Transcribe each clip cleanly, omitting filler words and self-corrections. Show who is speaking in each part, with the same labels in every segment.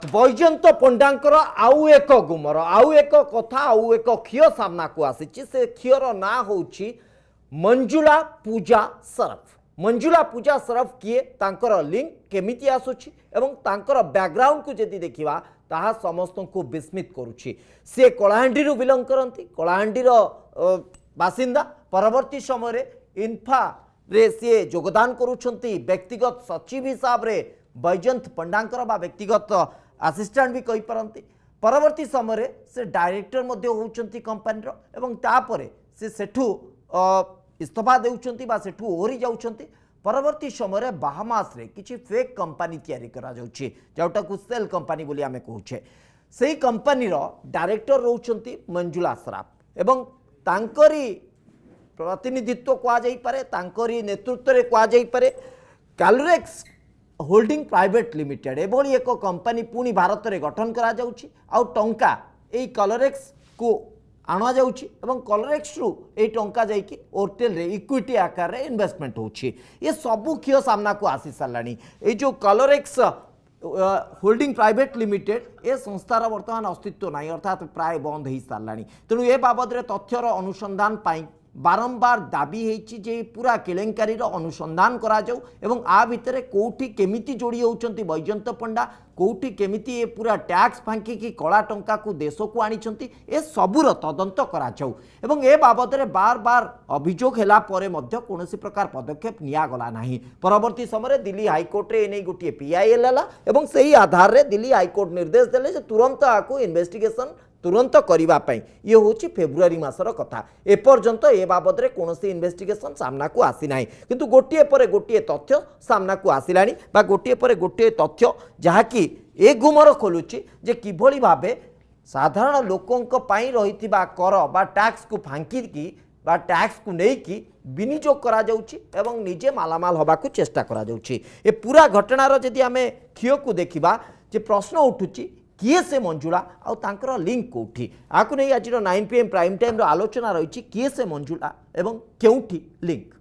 Speaker 1: बैजयंत पंडांकर आउ एक गुमर आउ एक कथा आउ एक क्षीय सामना को आसी से क्षीयर ना होउछि मंजुला पूजा सरफ। मंजुला पूजा सरफ किए तांकर लिंक केमिति आसुछि एवं तांकर बैकग्राउंड को जदि देखिबा ताहा समस्त को विस्मित करुछि। से कलाहांडी रु बिलंग करंती, कलाहांडी बासिंदा, परवर्ती समय इन्फा रे से योगदान करुछंती व्यक्तिगत सचिव हिसाब रे बैजयंत पंडांकर बा व्यक्तिगत असिस्टेंट भी कहि परंती। परवर्ती समय से डायरेक्टर मध्ये होउछंती कंपनी रो एवं तापरे से सेठू इस्तीफा देउछंती बा सेठू ओहरी जाउछंती। परवर्ती समय बाहामास रे किछि फेक कंपनी तयारी करा जाउछि जोटा को सेल कंपनी बोली आमे कहूछे। सेही कंपनी रो डायरेक्टर रहउछंती मंजुला सराफ एवं तांकरी प्रतिनिधित्व कहा जाई पारे, तांकरी नेतृत्व रे कहा जाई पारे कैलोरेक्स होल्डिंग प्राइवेट लिमिटेड एभली एक कंपनी पुणी भारत में गठन करा जाउछि आउ टंका एई कलोरेक्स को आना जाउछि एवं कलोरेक्स रु एई टंका जाइकी ओरटेल रे इक्विटी आकार रे इन्वेस्टमेंट होछि। ये सबु क्षीय सामना को आसी सालानी। ए जो कलोरेक्स होल्डिंग प्राइवेट लिमिटेड ए संस्थार वर्तमान अस्तित्व नाही, अर्थात प्राय बंद हो सारानी। तेणु ए बाबद तथ्यर अनुसंधान पाई बारंबार दाबी होती जे पूरा केलेंकारी अनुसंधान करा जाऊ एवं आ भितर कोठी केमिति जोड़ी होउचंती बैजयंत पंडा, कोठी केमिति ए पूरा टैक्स फांकी की कला टंका को देश को आनिचंती ए सबुर तदंत करा जाऊ एवं ए बाबद रे बार बार अभियोग हैला परे मध्य कोनोसी प्रकार पदक्षेप निया गला नाही। परवर्ती समय दिल्ली हाईकोर्ट रे एनै गोटे पीआईएल हला एवं सेही आधार रे दिल्ली हाईकोर्ट निर्देश देले जे तुरंत आको इन्वेस्टिगेशन तुरंत करिबा पई। ये होची फेब्रुआरी मासर कथा। एपर्यंत ए बाबद रे कोनोसी इन्वेस्टिगेशन सामना को आसी नाही, किंतु गोटिए परे गोटिए तथ्य सामना को आसिलानी बा गोटिए परे गोटिए तथ्य जहाँकि ए गुमर खोलुची जे किभली भाबे साधारण लोकंक पई रहितिबा कर बा टैक्स को फांकी की बा टैक्स को नहीं कि विनियोग करा जाउची एवं निजे मालामाल हबा को चेष्टा करा जाउची। ए पूरा घटनार जदि आमे क्षीय को देखिबा जे प्रश्न उठुची किए से मंजुला आउ तांकर लिंक कोठी आकु नहीं आज 9 PM प्राइम टाइम रो आलोचना रही किए से मंजुला एवं केउठी लिंक।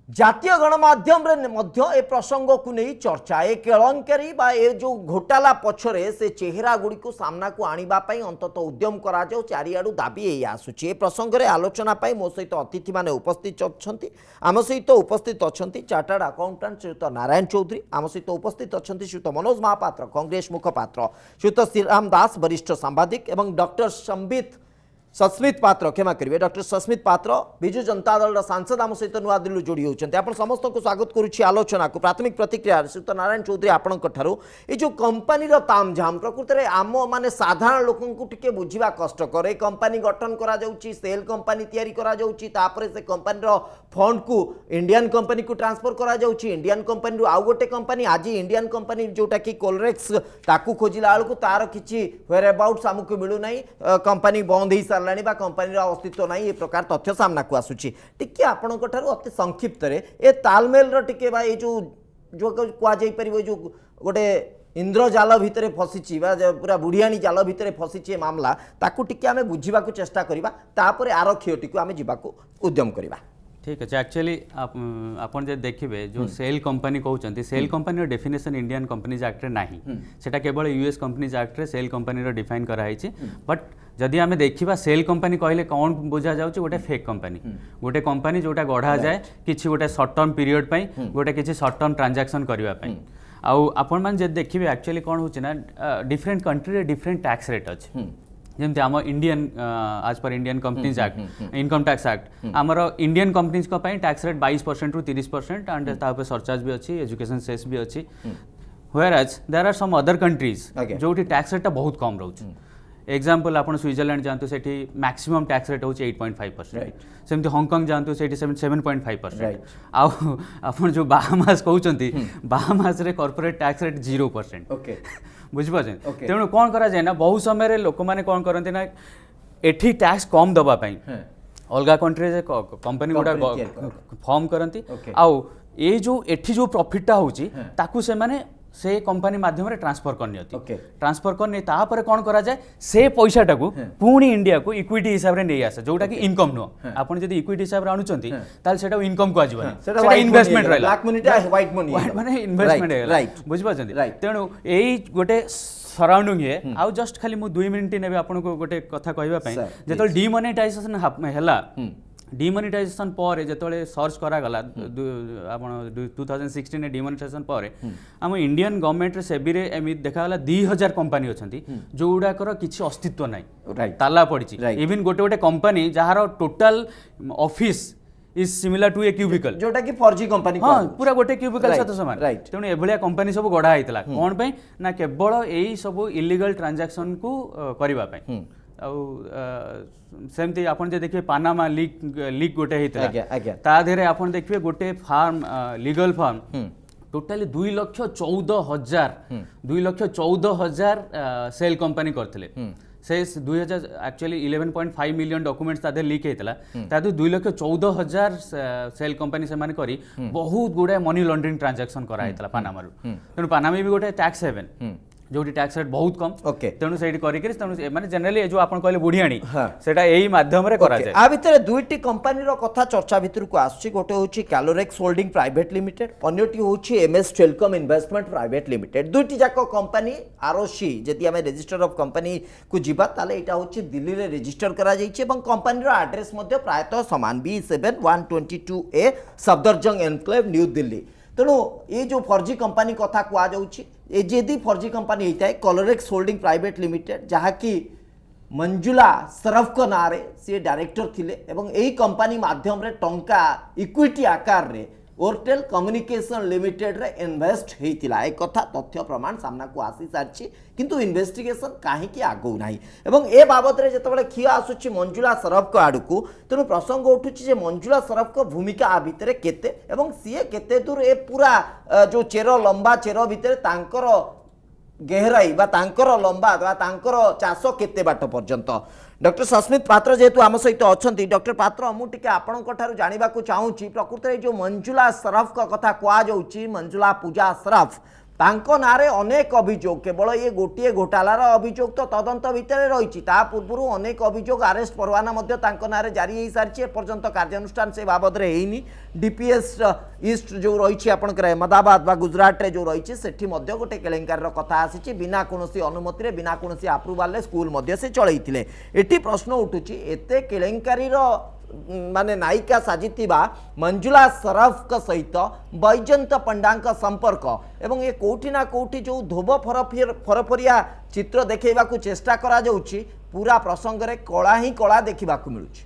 Speaker 1: जातीय गणमाध्यम रे मध्य ए प्रसंग को नहीं चर्चा ए केलंकारी बा ए जो घोटाला पछरे से चेहरा गुड़ी को सामना को आनिबा पई अंतत उद्यम करा जाऊ चारियाडू दाबी ए आसुची। ए प्रसंग रे आलोचना पई मो सहित अतिथि माने उपस्थित अछंती। आम सहित उपस्थित अछंती चार्टर्ड अकाउंटेंट श्रीयुत नारायण चौधरी, आम सहित उपस्थित अछंती श्रीयुत मनोज महापात्र कांग्रेस मुखपात्र, श्रीयुत श्रीराम दास वरिष्ठ सांबादिक एवं डॉक्टर सस्मित पात्र क्षमा करेंगे डॉक्टर सस्मित पात्र विजु जनता दल सांसद आम सहित नुआ दिल्ली जोड़ी होती। आप समस्त को स्वागत करुच्ची आलोचना को। प्राथमिक प्रतिक्रिया श्रीयुत नारायण चौधरी आपंठू ये जो कंपानी तामझाम प्रकृत में आम माने साधारण लोक टिके बुझा कष्टकर। ए कंपानी गठन करा जाउची, सेल कंपानी तैयारी करा जाउची, तापरे से कंपानी फंड को इंडियन कंपानी को ट्रांसफर करा जाउची, इंडियन कंपानी रु आउ गोटे कंपानी आज इंडियन कंपानी जोटा कि कोलरेक्स ताकू खोजिला बेलू तार किसी व्हेयर अबाउट्स आमको मिलू नहीं, कंपानी बंद हो सारानी बा कंपानी अस्तित्व नहीं, ये प्रकार तथ्य सामना को आसुची। टिके आपनक ठारू अति संक्षिप्त रे ए तालमेल टिके बा ये जो जो कह जाई परिबो जो गोटे इंद्रजाल भितर फसीची बा पूरा बुढ़ियाणी जाल भितर फसीची मामला ताकू टिके आमे बुझिबा को चेष्टा करिबा, तापरे आर क्षयटी को आमे जिबा को उद्यम करिबा।
Speaker 2: ठीक अच्छे। एक्चुअली आपन जे देखिबे जो सेल कंपनी कहउचंती shell company definition Indian companies act रे नाही, सेटा केवल यूएस कंपनीज एक्ट रे सेल कंपनी रो डिफाइन करा हैछि। बट जदि आमे देखिबा सेल कंपनी कहले कौन बुझा जाउची गोटे फेक कंपनी, गोटे कंपनी जोटा गढ़ा जाए किछि गोटे शॉर्ट टर्म पीरियड पई, गोटे किछि शॉर्ट टर्म ट्रांजैक्शन करबा पई। आउ आपन मान जे देखिबे एक्चुअली कोन होछि ना डिफरेंट कंट्री रे डिफरेंट टैक्स रेट अछि। जमती आम इंडियन आज पर Indian companies act income tax act आमर इंडियन कंपनीज को पई टैक्स रेट 22% रु 30% एंड तापर सरचार्ज भी अच्छी, एजुकेशन सेस भी अच्छी। Whereas there are some other countries जोटी टैक्स रेट बहुत कम रहउछ। एग्जांपल आपण स्विट्जरलैंड जानतु सेठी मैक्सिमम टैक्स रेट होची 8.5%, सेमती हांगकांग जानतु सेठी 7.5%। आउ आपण जो बाहामास कहउचंती बाहामास रे कॉर्पोरेट टैक्स रेट 0%। ओके बुझिपाछन। तेणु कौन करा जाए ना बहुत समय लोक मैंने कौन करते ना एठी टैक्स कम दबा पाई अलगा कंट्री जे कंपनी गुडा फॉर्म करती आउ ये जो एठी जो प्रॉफिटटा होची ताकू से माने से कंपनी माध्यम ट्रांसफर करनी
Speaker 1: Okay.
Speaker 2: ट्रांसफर करनी तापर कौन करा जाए से पैसाटा को पुणी इंडिया को इक्विटी हिसाब से नहीं आसे जोटा कि इनकम नुह आपण जदी इक्विटी हिसाब रे आणुचंती ताल सेटा इनकम को आजबनी सेटा इन्वेस्टमेंट रहला
Speaker 1: ब्लैक मनी टा व्हाइट मनी
Speaker 2: माने इन्वेस्टमेंट है
Speaker 1: राइट
Speaker 2: बुझ पाछंती
Speaker 1: Right.
Speaker 2: तेणु एई गोटे सराउंडिंग है आउ जस्ट खाली मु 2 मिनिट नेबे आपन को गोटे कथा कहबा पई
Speaker 1: Sir,
Speaker 2: जेतल डिमोनेटाइजेशन हैला डिमोनेटाइजेशन पर जेतले सर्च करा गला आपण 2016 डिमोनेटाइजेशन पर हम इंडियन गवर्नमेंट रे सेबी रे एमि देखा गला 2000 कंपनी अछंती जो उडा कर किछि अस्तित्व नै
Speaker 1: Right.
Speaker 2: ताला पड़िछि
Speaker 1: Right.
Speaker 2: इवन गोटे गोटे कंपनी जहार total office is similar to a cubicle
Speaker 1: जोटा कि 4G कंपनी
Speaker 2: हाँ पूरा गोटे क्यूबिकल
Speaker 1: Right,
Speaker 2: सहित समान
Speaker 1: right.
Speaker 2: तेणु एभलिया कंपनी सब गढ़ा होता कौन पे ना केवल यही सब इलीगल ट्रांजैक्शन को करबा पे सेमती आपन जे देखिए पानामा लीक गोटे
Speaker 1: आज्ञा,
Speaker 2: होता
Speaker 1: आज्ञा।
Speaker 2: ता देहरे आपन देखिए गोटे firm legal firm totally 2,14,000 2,14,000 shell company करथिले से 2000 एक्चुअली 11.5 मिलियन डॉक्यूमेंट्स तादे लीक होता तादे 2,14,000 सेल कंपनी से माने करी बहुत गुडे मनी लॉन्ड्रिंग ट्रांजैक्शन करा होता पानामा तेणु पानामा भी गोटे टैक्स हेवन जो टैक्स रेट बहुत कम
Speaker 1: Okay.
Speaker 2: तेणु से माने जनरली जो आपन कहले बुढ़ियाणी
Speaker 1: हाँ।
Speaker 2: सेटा एही माध्यम रे करा जाय
Speaker 1: आ भितर दुईटी कंपनी रो कथा चर्चा भितर को आसछि गोटे होछि कैलोरेक्स होल्डिंग प्राइवेट लिमिटेड अन्यटी होछि MS Telcom investment private limited दुईटी जाको कंपनी आरओसी जदि हमें रजिस्टर ऑफ कंपनी को जिबा ताले एटा होछि दिल्ली रे रजिस्टर करा जाइछि एवं कंपनी रो एड्रेस मध्ये प्रायतः समान B7122A Safdarjung enclave new Delhi तेणु ये जो 4G कंपनी कथा कह जाउछि ए जेदी 4G कंपनी होता है कलोरेक्स होल्डिंग प्राइवेट लिमिटेड जहाँकि मंजुला सरफ को ना रे सी डायरेक्टर थिले एवं यही कंपनी माध्यम रे टंका इक्विटी आकार रे ओरटेल कम्युनिकेशन लिमिटेड रे इन्वेस्ट होइतिला एक कथा तथ्य प्रमाण सामना को आसी सारछि किंतु इन्वेस्टिगेशन काहे कि आगौ नाही एवं ए बाबत रे जतबेले खिया आसुछि मंजुला सरफ को आडकू तेणु प्रसंग उठुछि जे मंजुला सरफ को भूमिका आ भितरे केते एवं सीए केते दूर ए पूरा जो चेरो लंबा चेरो भितरे तांकर गहराई बा तांकर लंबा बा तांकर चाष केते बाट पर्यंत डॉक्टर सस्मित पात्र जेहेतु आम सहित अच्छा डॉक्टर पात्र मुझे आपण जानवा चाहूँगी प्रकृत में जो मंजुला सरफ का कथा कहुच्छी मंजुला पूजा सरफ तांको नारे अनेक अभियोग केवल ये गोटे घोटालार अभियोग तो तदंत भितर रही पूर्व अनेक अभियोग आरेस्ट परवाना नारे जारी हो सारी एपर्यंत कार्यानुष्ठान से बाबद होनी डीपीएस ईस्ट जो रही आपंकर अहमदाबाद बा गुजरात रे जो रही से गोटे केलेंकार कथा आसी बिना कौन अनुमति बिना कौन आप्रुवाल स्कूल से चलते ये प्रश्न उठुची एत केलेंकारी माने नायिका साजिथिबा मंजुला सरफ का सहित बैजयंत पंडा संपर्क एवं ये कोठी ना कोठी जो धोब फरफरिया चित्र देखा चेष्टा करा जाउची पूरा प्रसंग रे कला ही कला देखा मिलुची।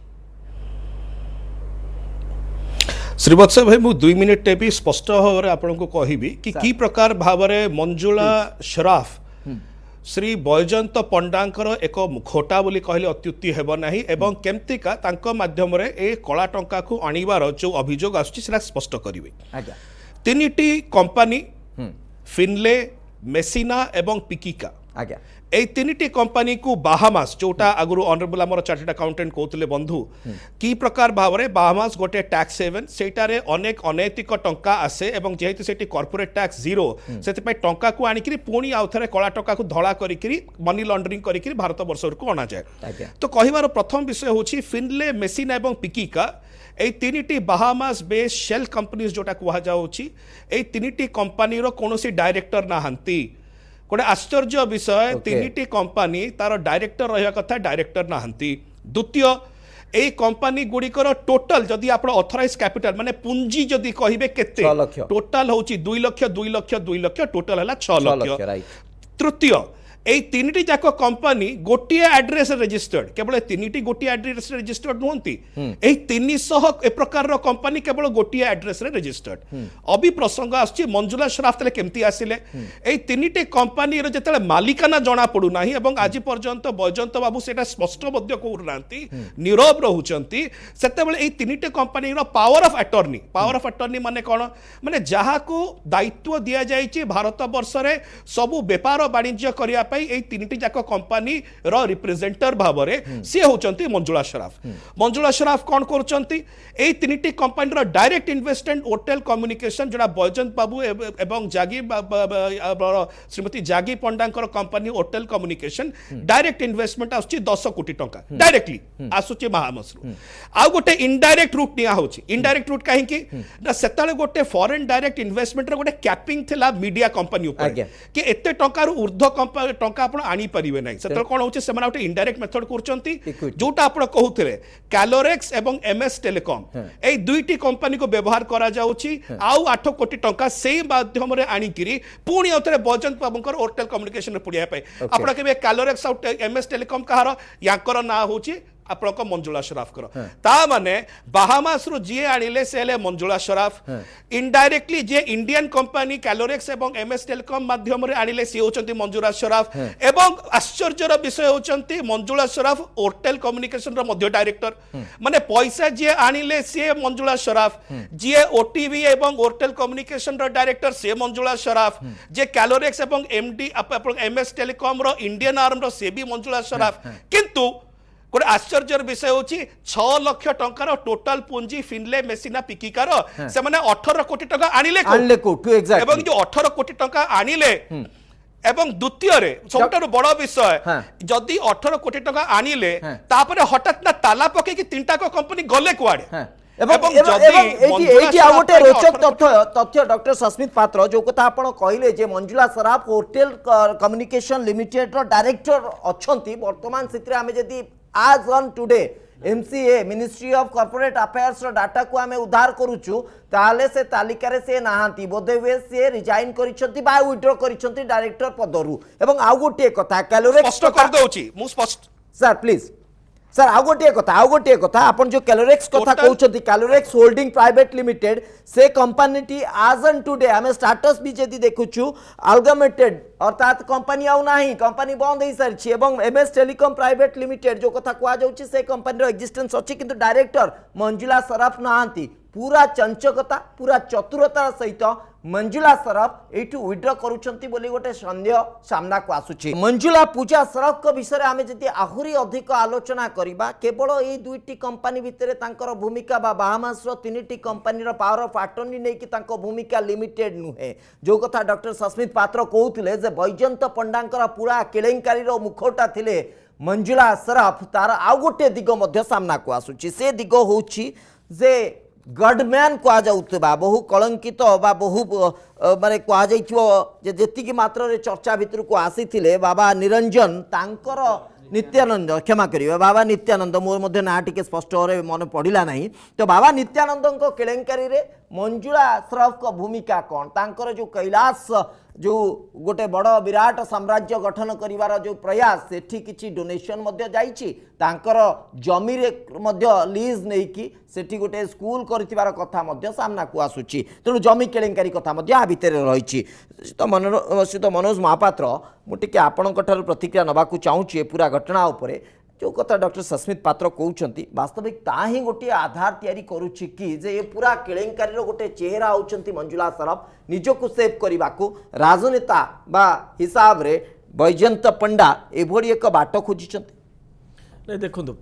Speaker 3: श्रीवत्स भाई मु 2 मिनिट भी स्पष्ट भाव आपको कहबी कि प्रकार भाव मंजुला शराफ श्री बैजयंत पंडांकर एक खोटा बोली कहले अत्युक्ति हेब नाही एवं केमतिका तांको माध्यम रे ए कला टंका को आनिबार जो अभियोग आसुची सेला स्पष्ट करिवे।
Speaker 1: आज्ञा
Speaker 3: तीनिटी कंपनी फिनले मेसिना एवं पिकिका
Speaker 1: आज्ञा
Speaker 3: ए तीनिटी कंपनी को बाहामास जोटा आगुरु ऑनरेबल आमर चार्टर्ड अकाउंटेंट कहते बंधु कि प्रकार भाव में बाहामास गोटे टैक्स हेवन सेटारे अनेक अनैतिक टंका आसे एवं जेहेतु सेठी कॉर्पोरेट टैक्स जीरो से टंका को आनिकरी पुणी आउ थे कला टंका को धड़ा करी मनी लॉन्ड्रिंग करी भारत वर्ष को अना जाए। तो कहबार प्रथम विषय होची फिनले मेसिना एवं पिकिका ए तीनिटी बाहामास बेस शेल कंपनीज जोटा कह जाउची ए तीनिटी कंपनी रो कोनोसी डायरेक्टर नाहंती गोटे आश्चर्य विषय तीनिटी कंपनी तार डायरेक्टर रहा कथा डायरेक्टर नाहंती। द्वितीय ए कंपनी गुड़िकर टोटल जदि आप ऑथराइज कैपिटल माने पूंजी जदि कहिबे केते टोटल होची 2 लाख 2 लाख 2 लाख टोटल हला 6 लाख। तृतीय ए तीनिटी जाक कंपनी गोटिए एड्रेस रजिस्टर्ड केवल तीनिटी गोटिए एड्रेस रजिस्टर्ड नुहंती ए 300 ए प्रकार रो कंपनी केवल गोटिए एड्रेस रे रजिस्टर्ड। अभी प्रसंग आछि मंजुला शराफ तले केमती आसिले ए तीनिटी कंपनी रो जतले मालिकाना जणा पडु नाही एवं आज पर्यंत बैजयंत बाबू सेटा स्पष्ट मध्य करूनांती नीरव रहउचंती सेतेबेले ए तीनिटी कंपनी रो पावर ऑफ अटर्नी माने कोन माने जहा को दायित्व दिया जायछि भारत वर्ष रे सबु व्यापार वाणिज्य करिया ए तीनटी जाक कंपनी रो रिप्रेजेंटर भाव में सी होचंती मंजुला सराफ। मंजुला सराफ कौन करचंती ए तीनटी कंपनी रो डायरेक्ट इन्वेस्टमेंट होटल कम्युनिकेशन जोड़ा बैजयंत बाबू एवं जागी श्रीमती जागी पंडांकर company hotel communication direct investment आसुची 10 कोटी टंका डायरेक्टली आसुची महामसरु। आ गोटे इनडायरेक्ट रूट निया होची। इनडायरेक्ट रूट काहे कि ना सेताले गोटे फॉरेन डायरेक्ट इन्वेस्टमेंट रो गोटे कैपिंग थिला मीडिया कंपनी ऊपर कि एते टंका रु ऊर्ध्व टंका आपण आनी परिबे नै। सेतल कोन होची सेमाना गोटे इनडायरेक्ट मेथड करचंती जोटा आपण कहउथिले कैलोरेक्स एवं एमएस टेलीकॉम ए दुईटी कंपनी को व्यवहार करा जाउची आउ 8 कोटी टंका सेही माध्यम रे आनी किरी पुणी औतरे बैजयंत बाबूंकर होटल कम्युनिकेशन रे पुडिया पाए आपण केबे कैलोरेक्स आउ एमएस टेलीकॉम कहार यांकर ना होची आपणक मंजुला सराफ कर ता माने बाहामास रु जे आनिले से ले मंजुला सराफ इनडायरेक्टली जे इंडियन कंपनी कैलोरेक्स एवं एमएस टेलीकॉम माध्यम रे आनिले से होचंती मंजुला सराफ एवं आश्चर्यर विषय होचंती मंजुला सराफ होटल कम्युनिकेशन रो मध्य डायरेक्टर माने पैसा जे आनिले से मंजुला सराफ जे ओटीवी एवं होटल कम्युनिकेशन रो डायरेक्टर से मंजुला सराफ जे कैलोरेक्स एवं एमडी एमएस टेलीकॉम रो इंडियन आर्म रो से भी मंजुला सराफ किंतु गोटे आश्चर्यर विषय होची 6 लाख टंकार टोटल पुंजी फिनले मेसिना पिकिकार से माने 18 कोटी टंका आनिले कोठु एवं जो 18 कोटी टंका आनिले एवं द्वितीय रे सबटारो बड़ विषय जदी 18 कोटी टंका आनिले तापरे हठात ना ताला पके कि तीनटा को कंपनी गले कुआडे
Speaker 1: गोटे रोचक तथ्य डॉक्टर सस्मित पात्र जो कथा आपण कहले जे Manjula Saraf hotel communication limited रो डायरेक्टर अछंती वर्तमान स्थिति आमे जदी आज on today MCA ministry of corporate affairs रो डाटा को आमे उद्धार करूछु ताले से तालिका रे से नाहांती बोधे हुए से रिजाइन करिसंती बा विथड्रॉ करिसंती डायरेक्टर पदरु एवं आ गोटे कथा कैलोरेक्स
Speaker 3: स्पष्ट कर दउची मु स्पष्ट
Speaker 1: सर प्लीज सर आ गोटे कथा अपन जो कैलोरेक्स कथा कहउछंती कैलोरेक्स होल्डिंग प्राइवेट लिमिटेड से कंपनी टी आज एंड टुडे हमें स्टेटस भी जदी देखुछु अल्गमेटेड अर्थात कंपनी आउ नाही कंपनी बंद हो सारी एवं एमएस टेलीकॉम प्राइवेट लिमिटेड जो कथा कह जाउछि से कंपनी रो एक्जिस्टेंस अछि किंतु डायरेक्टर मंजुला सराफ नाहांती पूरा चंचकता पूरा चतुरतार सहित मंजुला सराफ एठू विड्रॉ करूछंती बोली गोटे संदेह सामना को आसुछि। मंजुला पूजा सराफ को विषय रे आमे जति आहुरी अधिक आलोचना करिबा केवल एई दुईटी कंपनी भितरे तांकर भूमिका बा बाहामास रो तीनटी कंपनी रो पावर ऑफ अटर्नी नै कि तांको भूमिका लिमिटेड नुहे जो कथा डॉक्टर सस्मित पात्र कहउथिले जे बैजयंत पंडांकर पूरा केलेंकारी रो मुखोटा थिले मंजुला सराफ तार आउ गोटे दिग मध्य सामना को आसुछि से दिग होछि जे गडमैन कह जाउतबा बहु कलंकित बा बहु माने कह जाइथिबो जे जेतिकी मात्र रे चर्चा भितर को आसीथिले बाबा निरंजन तांकर नित्यानंद क्षमा करिवे बाबा नित्यानंद मोर मध्य ना टिके स्पष्ट रे मन पड़िला नहीं तो बाबा नित्यानंद को केलेंकारी रे मंजुला सराफ को भूमिका कौन तांकर जो कैलाश जो गोटे बड़ विराट साम्राज्य गठन करिवार जो प्रयास सेठी किछि डोनेशन मध्य जाइछि तांकर जमी रे मध्य लीज नै कि सेठी गोटे स्कूल करथिबार कथा मध्य सामना को आसुछि तेणु जमी केलेंकारी कथा मध्य आ भितरे रहिछि तो मनोज महापात्र मु टिके आपणक ठार प्रतिक्रिया नबाकू चाहूछि पूरा घटना उपरे जो कथा डॉक्टर सस्मित पात्र कहउछंती वास्तविक ता ही गोटे आधार तैयारी करूछि कि जे ये पूरा केलेंकारी रो गोटे चेहरा होचंती मंजुला सराफ निजको सेव करबाकू राजनेता बा हिसाब रे बैजयंत पंडा एभोडी एक बाट खोजिछंती
Speaker 4: नहीं देखो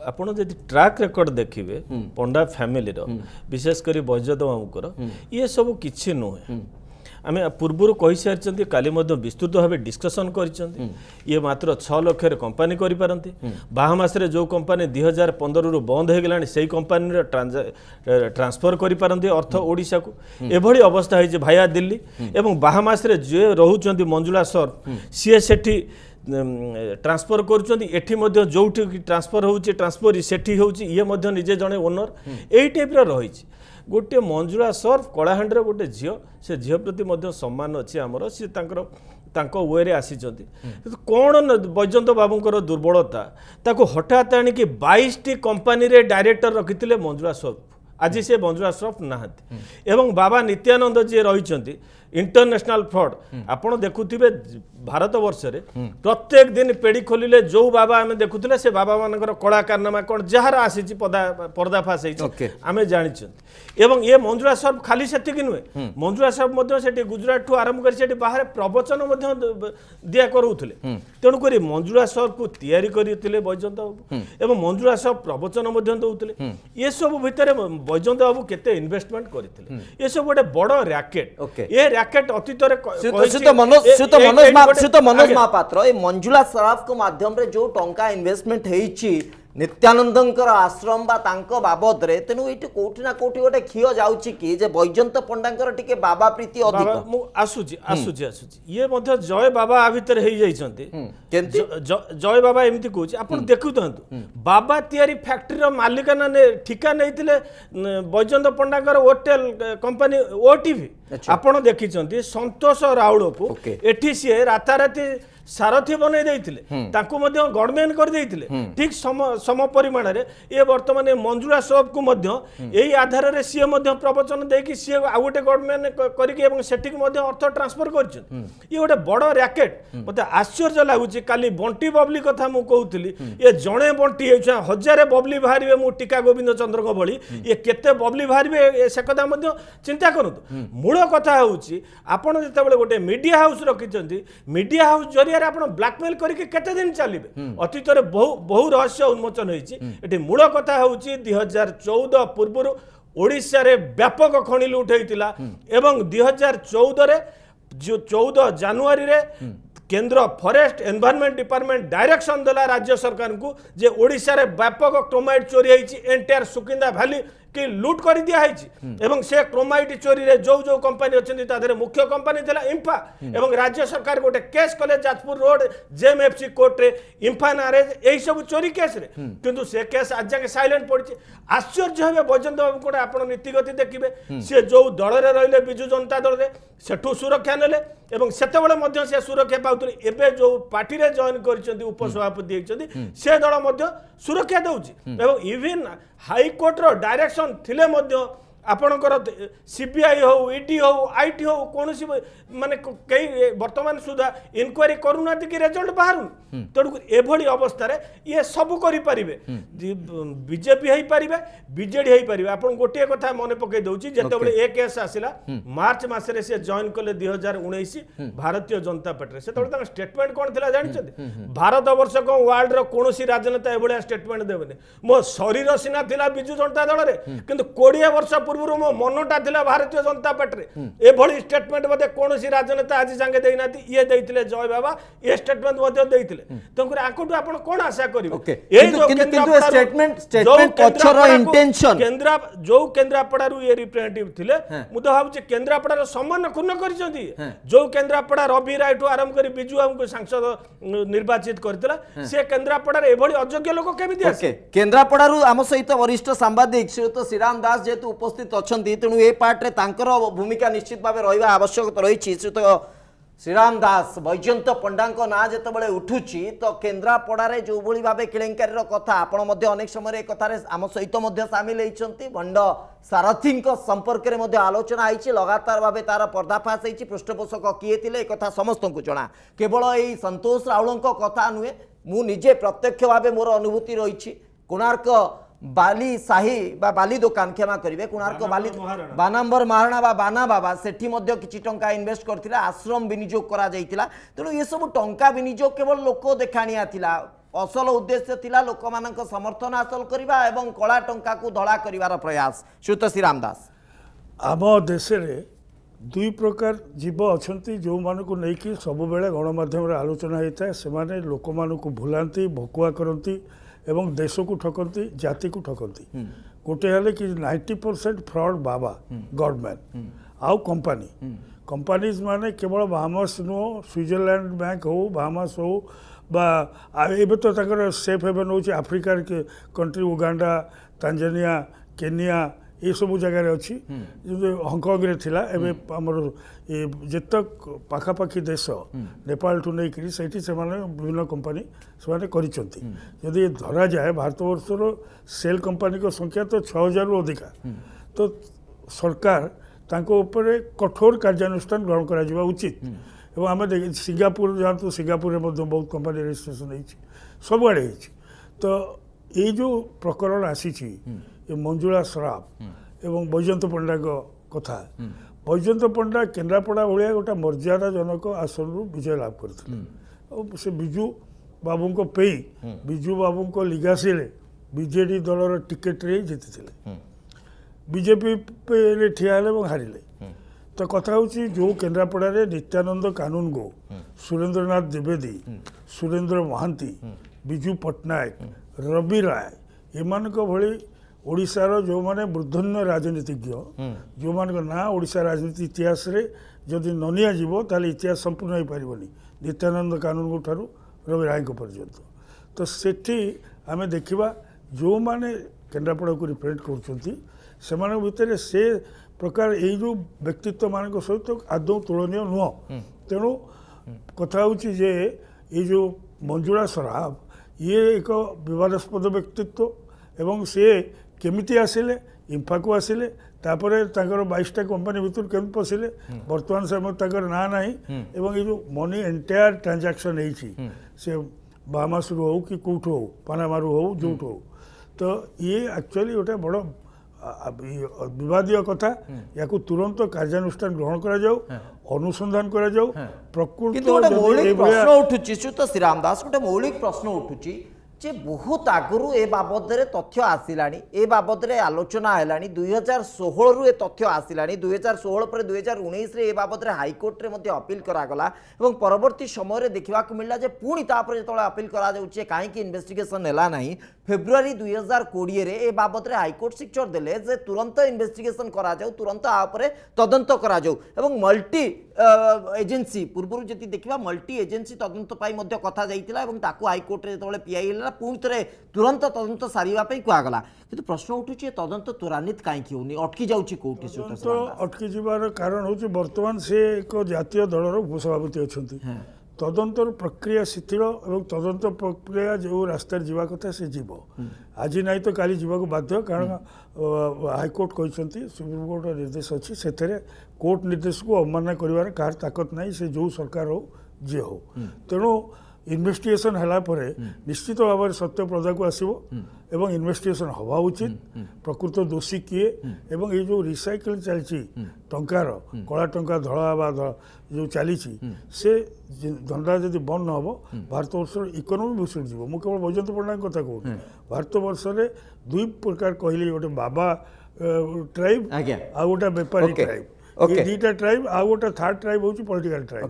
Speaker 4: आपण जदि ट्रैक रिकॉर्ड देखिए पंडा फैमिली रो विशेष करी बैजयंत बाबूकर ये सब किछि नुहे आम पूर्वर कही सारी काली विस्तृत भाव डिस्कसन कर मात्र 6 लाख कंपानी करें बाहामास जो कंपानी 2015 रु बंद हो गला से कंपानी ट्रांसफर करें अर्थ ओडिशा को एभली अवस्था है भाया दिल्ली एवं बाहामास जे रोच मंजुला सर सी सेठी ट्रांसफर कर जो ट्रांसफर हो ट्रांसफर सेठी होजे निजे जड़े ओनर यही टाइप रही गोटे मंजुला सर्फ कलाहांडी गोटे झील से झील प्रति सम्मान अच्छी आमर सी वे रे आसी कौन बैजयंत बाबूंकर दुर्बलता ताको हठात आणिकी 22टी कंपानी रे डायरेक्टर रखिथिले मंजुला सर्फ आज से मंजुला सर्फ नहांती एवं बाबा नित्यानंद जी रही इंटरनेशनल फ्रॉड आपण देखुथिबे भारत वर्ष रे प्रत्येक दिन पेड़ी खोलिले जो बाबा आमे देखुथिले से बाबा मानकर कला कारनामा कोन जहार आसीची पर्दाफाश
Speaker 1: Okay.
Speaker 4: आमे जानिछन एवं ये मंजुळा सर खाली सेति कि नुहे मंजुळा सर मध्ये सेठी गुजरात ठू आरंभ कर सेठी बाहर प्रवचन मध्ये दिया करूथिले तेणु करी मंजुळा सर को तयारी करिथिले बैजंत बाबू एवं मंजुळा सर प्रवचन मध्ये दउथिले ये सब भितरे बैजंत बाबू केते इन्वेस्टमेंट करिथिले ये सब गोटे बड़ रैकेट
Speaker 1: Okay.
Speaker 4: ये रैकेट अतीत रे
Speaker 1: श्रीत मनोज महापात्र ए मंजुला सराफ को माध्यम रे जो टंका इन्वेस्टमेंट हेइची नित्यानंदंकर आश्रम बा तांको बाबद रे तेनु एठी कोठी ना कोठी गोटे खियो जाउची कि जे बैजंत पंडांकर टिके बाबा प्रीति अधिक
Speaker 4: आसुची ये मध्ये जय बाबा आ भितर हेइ जाइछन्ते
Speaker 1: केंति
Speaker 4: जय बाबा एमती कहूँ आपण देखुतंतु बाबा तियारी फैक्ट्री रो मालिकाना ने ठिका नैथिले बैजंत पंडाकर होटल कंपनी ओटीवी आपण देखिछन्ती संतोष राउळ को
Speaker 1: Okay.
Speaker 4: एठी से राताराती सारथी बनै देइथिले ताकू मध्ये गवर्नमेंट कर देइथिले ठीक सम परिमाण रे ये वर्तमान मंजुळा सब को मध्ये एई आधार रे सी मध्ये प्रवचन देकी सी आ गोटे गवर्नमेंट करिके एवं सेटिक मध्ये अर्थ ट्रांसफर करछन ये गोटे बड़ रैकेट मते आश्चर्य लागुची काली बंटी बबली कथा मु कहउतली ये जणे बंटी हेछा हजारे बबली बाहरिबे मु टीका गोविंद चंद्र को बळी ये केते बबली बाहरिबे से कथा मध्ये चिंता करंतु मूल कथा होउची आपण जेतेबेले गोटे मीडिया हाउस रखिचंती मीडिया हाउस जरिया आप ब्लैकमेल करके केते दिन चलिबे अतीत रे बहु रहस्य उन्मोचन होईची एटी मूल कथा होउची 2014 पूर्व ओडिशा रे व्यापक खणी लूट होइतिला एवं 2014 रे जो 14 जनवरी रे केंद्र फॉरेस्ट एनवायरनमेंट डिपार्टमेंट डायरेक्शन देला राज्य सरकार को जे ओडिशा रे व्यापक क्रोमाइट चोरी होईची एंटायर सुकिंदा वैली कि लूट कर दिया एवं से क्रोमाइट चोरी रे जो जो कंपनी अच्छी तादरे मुख्य कंपनी थिला इंफा एवं राज्य सरकार गोटे केस कले जाजपुर रोड जेएमएफसी कोर्ट रे इंफा नारे एही सब चोरी केस रे किंतु से केस आज जाके साइलेंट पड़ी आश्चर्य हेबे बैजंत बाबू कोटे आपण नीतिगति देखिबे से जो दल रे रहले बिजु जनता दल रे सेठू सुरक्षा नेले एवं सेतेबेले मध्य से सुरक्षा पाउतले एबे जो पार्टी रे जॉइन करछन्ती उपसभापति हेछन्ती से दल मध्य सुरक्षा दउची एवं इवन हाई कोर्ट रो डायरेक्शन थिले मध्य आपणकर सीबीआई हो ईडी हो आईटी हो कौन माने कई वर्तमान सुधा इनक्वारी करूना कि रिजल्ट बाहर तेणु एभली अवस्था ये सब करें बीजेपी हो पारे बीजेडी हो पारे आप गोटे कथा मन पकई दूसरी जिते ए केस आसला मार्च मसरे से जॉइन कले 2019 भारतीय जनता पार्टी से स्टेटमेंट कौन थी जानते भारत वर्ष को वर्ल्ड कौन राजनेता एभलिया स्टेटमेंट देवेनि मो शरीर सीना थिला बिजु जनता दल में किंतु 20 वर्ष पूर्व मो मनटा थिला भारतीय जनता पार्टी एभली स्टेटमेंट मते कौन राजनेता आज जांगे देना ये देइथिले जय बाबा ये स्टेटमेंट मते देइथिले तंकुर आकोटू आपण कोन आशा करिवे ए जो
Speaker 1: स्टेटमेंट पछरो इंटेंशन
Speaker 4: केंद्रापड़ारू ये रिप्रेजेंटेटिव थिले मु तो भाबुची केंद्रापड़ार सम्मान क्षुण्ण करिसंती जो केंद्रापड़ा रवि राय ठू आरंभ करी बिजु हमको सांसद निर्वाचित करथिला से केंद्रापड़ार एभली अयोग्य लोक केमिति आसे
Speaker 1: केंद्रापड़ारू आम सहित वरिष्ठ सांबादिक श्रीयुत श्रीराम दास जेतु उपस्थित अछंती तेणु ए पार्ट रे तांकर भूमिका निश्चित भाव रहिबा आवश्यकता रही श्रीयुत श्रीराम दास बैजयंत पंडा ना जिते उठुची तो केन्द्रापड़ा जो भली भाव केलेंकारी कथा आपण अनेक समय कथार आम सहित सामिल होती भंड सारथी संपर्क में आलोचना होती लगातार भाव तार पर्दाफाश होती पृष्ठपोषक किए थे एक समस्त को जना केवल यही संतोष राउल कथा नुहे मु निजे प्रत्यक्ष भाव मोर अनुभूति रही कोणार्क बाली साही बा बाली दुकान क्षमा करेंगे कोणार्क बाली बानाम्बर महाराणा बा बाना बाबा सेठी मध्य किछि टंका इन्वेस्ट करथिला आश्रम विनियोग करा जाइतिला तेणु ये सब टंका विनियोग केवल लोक देखाणिया थिला असल उद्देश्य थिला लोक मानक समर्थन हासिल करिबा एवं कला टंका को धड़ा करिवार प्रयास श्रीयुत श्रीराम दास
Speaker 5: आम देश रे दुई प्रकार जीव अच्छा जो मानक नहीं सब बेले गणमाध्यम आलोचना होता है से लोक मानक भुलांती भकुआ करती एवं देश को ठकती जाति को ठकती गोटे हेले कि 90% फ्रॉड बाबा गवर्नमेंट आउ कंपनीज माने केवल बाहामास नुह स्विट्जरलैंड बैंक हो बाहामास हो एबे तो तकर सेफ हेवन हो आफ्रिकार कंट्री उगांडा तांजानिया केनिया ये सब जगार अच्छी हंकंग रे थिला एबे हमर जेतक पाखापाखी देश नेपाल ठू नहीं करी सेठी से विभिन्न कंपनी से करिसंती यदि धरा जाए भारतवर्षर सेल कंपनी को संख्या तो 6000 रु अधिका तो सरकार ତାଙ୍କ ଉପରେ କଠୋର କାର୍ଯ୍ୟାନୁଷ୍ଠାନ ଗ୍ରହଣ କରାଯିବା ଉଚିତ ଏବଂ ଆମେ ସିଙ୍ଗାପୁର ଯାଆନ୍ତୁ ସିଙ୍ଗାପୁରରେ ମଧ୍ୟ ବହୁତ କମ୍ପାନୀ ରେଜିଷ୍ଟ୍ରେସନ ହେଇଛି ସବୁଆଡ଼େ ହେଇଛି ତ ଏଇ ଯେଉଁ ପ୍ରକରଣ ଆସିଛି ଏ ମଞ୍ଜୁଳା ସରାଫ ଏବଂ ବୈଜୟନ୍ତ ପଣ୍ଡାଙ୍କ କଥା ବୈଜୟନ୍ତ ପଣ୍ଡା କେନ୍ଦ୍ରାପଡ଼ା ଭଳିଆ ଗୋଟେ ମର୍ଯ୍ୟାଦାଜନକ ଆସନରୁ ବିଜୟ ଲାଭ କରିଥିଲେ ଆଉ ସେ ବିଜୁ ବାବୁଙ୍କ ପେଇ ବିଜୁ ବାବୁଙ୍କ ଲିଗାସିରେ ବିଜେଡି ଦଳର ଟିକେଟରେ ଜିତିଥିଲେ ବିଜେପିରେ ଠିଆ ହେଲେ ଏବଂ ହାରିଲେ ତ କଥା ହେଉଛି ଯେଉଁ କେନ୍ଦ୍ରାପଡ଼ାରେ ନିତ୍ୟାନନ୍ଦ କାନୁନଗୋ ସୁରେନ୍ଦ୍ରନାଥ ଦ୍ୱିବେଦୀ ସୁରେନ୍ଦ୍ର ମହାନ୍ତି ବିଜୁ ପଟ୍ଟନାୟକ ରବି ରାୟ ଏମାନଙ୍କ ଭଳି ଓଡ଼ିଶାର ଯେଉଁମାନେ ମୂର୍ଦ୍ଧନ୍ୟ ରାଜନୀତିଜ୍ଞ ଯେଉଁମାନଙ୍କ ନାଁ ଓଡ଼ିଶା ରାଜନୀତି ଇତିହାସରେ ଯଦି ନ ନିଆଯିବ ତାହେଲେ ଇତିହାସ ସମ୍ପୂର୍ଣ୍ଣ ହୋଇପାରିବନି ନିତ୍ୟାନନ୍ଦ କାନୁନଗୋ ଠାରୁ ରବି ରାୟଙ୍କ ପର୍ଯ୍ୟନ୍ତ ତ ସେଠି ଆମେ ଦେଖିବା ଯେଉଁମାନେ କେନ୍ଦ୍ରାପଡ଼ାକୁ ରିପ୍ରେଜେଣ୍ଟ କରୁଛନ୍ତି ସେମାନଙ୍କ ଭିତରେ ସେ ପ୍ରକାର ଏଇ ଯେଉଁ ବ୍ୟକ୍ତିତ୍ୱମାନଙ୍କ ସହିତ ଆଦୌ ତୁଳନୀୟ ନୁହଁ ତେଣୁ କଥା ହେଉଛି ଯେ ଏଇ ଯେଉଁ ମଞ୍ଜୁଳା ସରାଫ ଇଏ ଏକ ବିବାଦାସ୍ପଦ ବ୍ୟକ୍ତିତ୍ୱ ଏବଂ ସିଏ କେମିତି ଆସିଲେ ଇମ୍ଫାକୁ ଆସିଲେ ତାପରେ ତାଙ୍କର 22ଟା କମ୍ପାନୀ ଭିତରୁ କେମିତି ପଶିଲେ ବର୍ତ୍ତମାନ ସମୟ ତାଙ୍କର ନାଁ ନାହିଁ ଏବଂ ଏଇ ଯେଉଁ ମନି ଏଣ୍ଟାୟାର ଟ୍ରାଞ୍ଜାକ୍ସନ୍ ହେଇଛି ସେ ବାହାମାସରୁ ହଉ କି କେଉଁଠୁ ହଉ ପାନାମାରୁ ହଉ ଯେଉଁଠୁ ହଉ ତ ଇଏ ଆକ୍ଚୁଆଲି ଗୋଟେ ବଡ଼ ବିବାଦୀୟ କଥା ୟାକୁ ତୁରନ୍ତ କାର୍ଯ୍ୟାନୁଷ୍ଠାନ ଗ୍ରହଣ କରାଯାଉ ଅନୁସନ୍ଧାନ କରାଯାଉ ପ୍ରକୃତ
Speaker 1: କିନ୍ତୁ ଗୋଟେ ମୌଳିକ ପ୍ରଶ୍ନ ଉଠୁଛି ଶ୍ରୀଯୁକ୍ତ ଶ୍ରୀରାମ ଦାସ ଗୋଟେ ମୌଳିକ ପ୍ରଶ୍ନ ଉଠୁଛି ଯେ ବହୁତ ଆଗରୁ ଏ ବାବଦରେ ତଥ୍ୟ ଆସିଲାଣି ଏ ବାବଦରେ ଆଲୋଚନା ହେଲାଣି 2016ରୁ ଏ ତଥ୍ୟ ଆସିଲାଣି 2016 ପରେ 2019ରେ ଏ ବାବଦରେ ହାଇକୋର୍ଟରେ ମଧ୍ୟ ଅପିଲ କରାଗଲା ଏବଂ ପରବର୍ତ୍ତୀ ସମୟରେ ଦେଖିବାକୁ ମିଳିଲା ଯେ ପୁଣି ତାପରେ ଯେତେବେଳେ ଅପିଲ କରାଯାଉଛି କାହିଁକି ଇନଭେଷ୍ଟିଗେସନ ହେଲା ନାହିଁ ଫେବୃଆରୀ 2020ରେ ଏ ବାବଦରେ ହାଇକୋର୍ଟ ସିକ୍ଚର ଦେଲେ ଯେ ତୁରନ୍ତ ଇନଭେଷ୍ଟିଗେସନ କରାଯାଉ ତୁରନ୍ତ ଆ ଉପରେ ତଦନ୍ତ କରାଯାଉ ଏବଂ ମଲ୍ଟି ଏଜେନ୍ସି ପୂର୍ବରୁ ଯଦି ଦେଖିବା ମଲ୍ଟି ଏଜେନ୍ସି ତଦନ୍ତ ପାଇଁ ମଧ୍ୟ କଥା ଯାଇଥିଲା ଏବଂ ତାକୁ ହାଇକୋର୍ଟରେ ଯେତେବେଳେ ପିଆଇ ହେଲା ପୁଣି ଥରେ ତୁରନ୍ତ ତଦନ୍ତ ସାରିବା ପାଇଁ କୁହାଗଲା କିନ୍ତୁ ପ୍ରଶ୍ନ ଉଠୁଛି ଏ ତଦନ୍ତ ତ୍ୱରାନ୍ୱିତ କାହିଁକି ହେଉନି ଅଟକି ଯାଉଛି କୋଉଠି
Speaker 5: ତ ଅଟକି ଯିବାର କାରଣ ହେଉଛି ବର୍ତ୍ତମାନ ସେ ଏକ ଜାତୀୟ ଦଳର ଉପସଭାପତି ଅଛନ୍ତି ତଦନ୍ତର ପ୍ରକ୍ରିୟା ଶିଥିଳ ଏବଂ ତଦନ୍ତ ପ୍ରକ୍ରିୟା ଯେଉଁ ରାସ୍ତାରେ ଯିବା କଥା ସେ ଯିବ ଆଜି ନାହିଁ ତ କାଲି ଯିବାକୁ ବାଧ୍ୟ କାରଣ ହାଇକୋର୍ଟ କହିଛନ୍ତି ସୁପ୍ରିମକୋର୍ଟର ନିର୍ଦ୍ଦେଶ ଅଛି ସେଥିରେ କୋର୍ଟ ନିର୍ଦ୍ଦେଶକୁ ଅବମାନନା କରିବାର କାହାର ତାକତ ନାହିଁ ସେ ଯେଉଁ ସରକାର ହଉ ଯିଏ ହଉ ତେଣୁ ইনভেস্টিগেশন হেলা পরে নিশ্চিত ভাবে সত্য পর্দাকু আসব এবং ইনভেস্টিগেশন হওয়া উচিত প্রকৃত দোষী কিয়ে এবং এই যে রিসাইকেল চালছি টঙ্কার কলা টঙ্কা ধরা বা যে চালিছি সে ধন্দা যদি বন্ধ নহব ভারতবর্ষর ইকোনোমি ভুষুড় যাব মু কেবল বৈজয়ন্ত পট্টনায়ক কথা কହୁনি ভারতবর্ষরে দুই প্রকার কহিলি গোটে বাবা ট্রাইব আর গোটা বেপারী ট্রাইব ये दुईटा ट्राइब आ गोटे थर्ड ट्राइब हूँ पॉलिटिकल ट्राइब